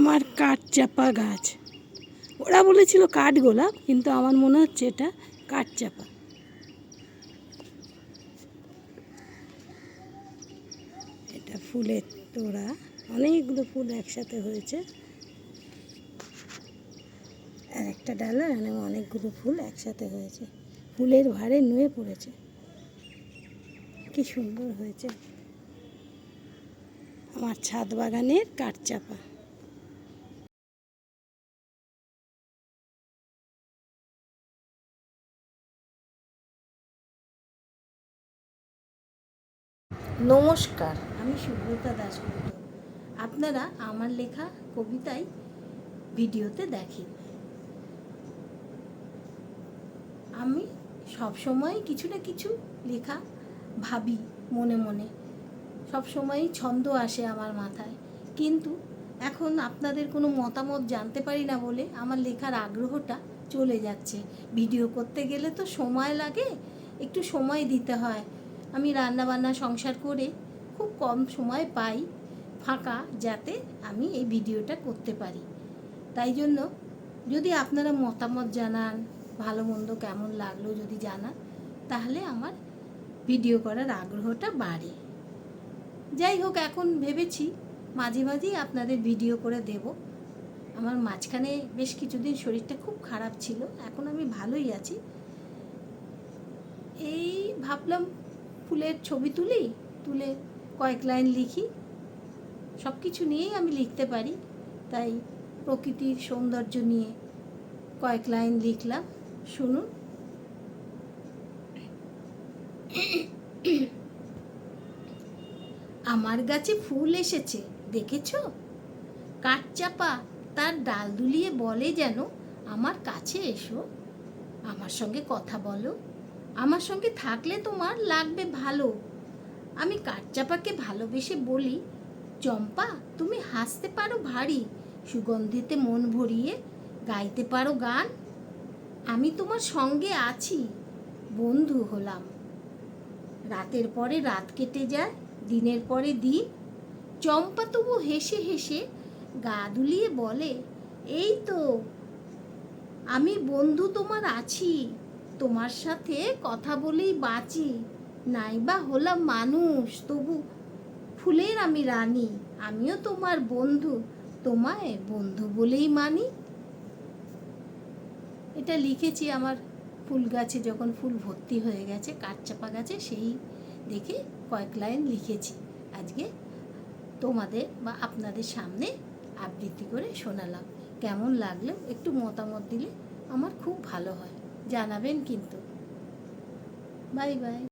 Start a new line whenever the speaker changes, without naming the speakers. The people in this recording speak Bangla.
আমার কাঠচাপা গাছ। ওরা বলেছিল কাঠগোলাপ, কিন্তু আমার মনে হচ্ছে এটা কাঠচাপা। এটা ফুলের তোড়া, অনেকগুলো ফুল একসাথে হয়েছে। আর একটা ডালা অনেকগুলো ফুল একসাথে হয়েছে, ফুলের ভারে নুয়ে পড়েছে। কি সুন্দর হয়েছে আমার ছাদ বাগানের কাঠচাপা। নমস্কার, আমি সুব্রতা দাশগুপ্ত। আপনারা আমার লেখা কবিতাই ভিডিওতে দেখেন। আমি সবসময় কিছু না কিছু লেখা ভাবি মনে মনে, সবসময়ই ছন্দ আসে আমার মাথায়, কিন্তু এখন আপনাদের কোনো মতামত জানতে পারি না বলে আমার লেখার আগ্রহটা চলে যাচ্ছে। ভিডিও করতে গেলে তো সময় লাগে, একটু সময় দিতে হয়। আমি রান্নাবান্না সংসার করে খুব কম সময় পাই ফাঁকা, যাতে আমি এই ভিডিওটা করতে পারি। তাই জন্য যদি আপনারা মতামত জানান, ভালো মন্দ কেমন লাগলো যদি জানান, তাহলে আমার ভিডিও করার আগ্রহটা বাড়ে। যাই হোক, এখন ভেবেছি মাঝে মাঝেই আপনাদের ভিডিও করে দেব। আমার মাঝখানে বেশ কিছুদিন শরীরটা খুব খারাপ ছিল, এখন আমি ভালোই আছি। এই ভাবলাম ফুলের ছবি তুলে কয়েক লাইন লিখি। সব কিছু নিয়েই আমি লিখতে পারি, তাই প্রকৃতির সৌন্দর্য নিয়ে কয়েক লাইন লিখলাম, শুনুন। আমার গাছে ফুল এসেছে দেখেছো? কাঠচাপা তার ডাল দুলিয়ে বলে যেন, আমার কাছে এসো, আমার সঙ্গে কথা বলো, আমার সঙ্গে থাকলে তোমার লাগবে ভালো। আমি কাঠচাপাকে ভালোবেসে বলি, চম্পা তুমি হাসতে পারো ভারী, সুগন্ধিতে মন ভরিয়ে গাইতে পারো গান। আমি তোমার সঙ্গে আছি, বন্ধু হলাম। রাতের পরে রাত কেটে যায়, দিনের পরে দিন। চম্পা তবু হেসে হেসে গা দুলিয়ে বলে, এই তো আমি বন্ধু তোমার আছি, তোমার সাথে কথা বলেই বাঁচি। নাইবা হলাম মানুষ, তবু ফুলের আমি রানী, আমিও তোমার বন্ধু, তোমায় বন্ধু বলেই মানি। এটা লিখেছি আমার ফুল গাছে যখন ফুল ভর্তি হয়ে গেছে, কাঠচাপা গাছে, সেই দেখে কয়েক লাইন লিখেছি। আজকে তোমাদের বা আপনাদের সামনে আবৃত্তি করে শোনালাম। কেমন লাগলো একটু মতামত দিলে আমার খুব ভালো হয়, জানাবেন কিন্তু। Bye bye.